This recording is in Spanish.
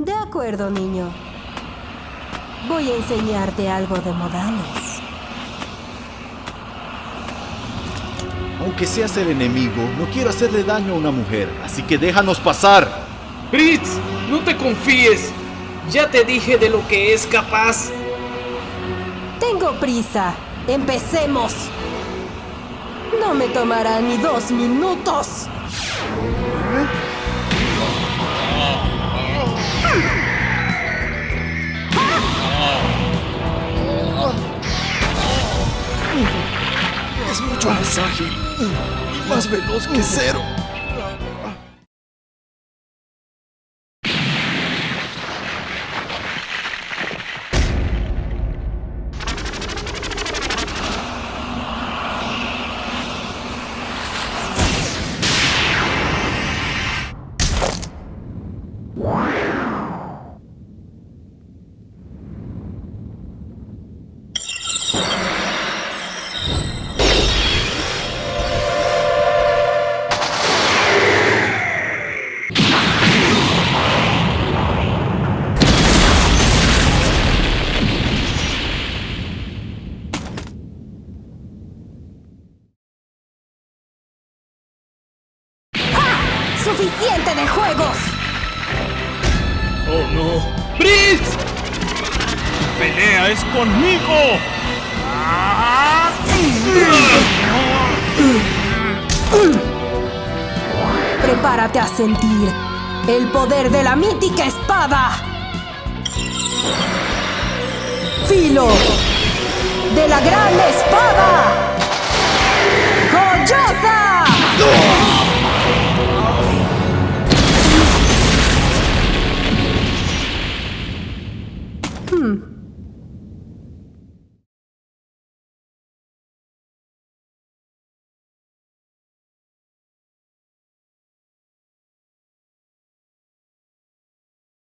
De acuerdo, niño. Voy a enseñarte algo de modales. Aunque seas el enemigo, no quiero hacerle daño a una mujer, así que déjanos pasar. Fritz, no te confíes. Ya te dije de lo que es capaz. Tengo prisa. ¡Empecemos! No me tomará ni 2 minutos. Es mucho más ágil y más veloz que Zero. ¡Suficiente de juegos! ¡Oh, no! ¡Fritz! ¡Tu pelea es conmigo! Prepárate a sentir el poder de la mítica espada. Filo de la gran espada.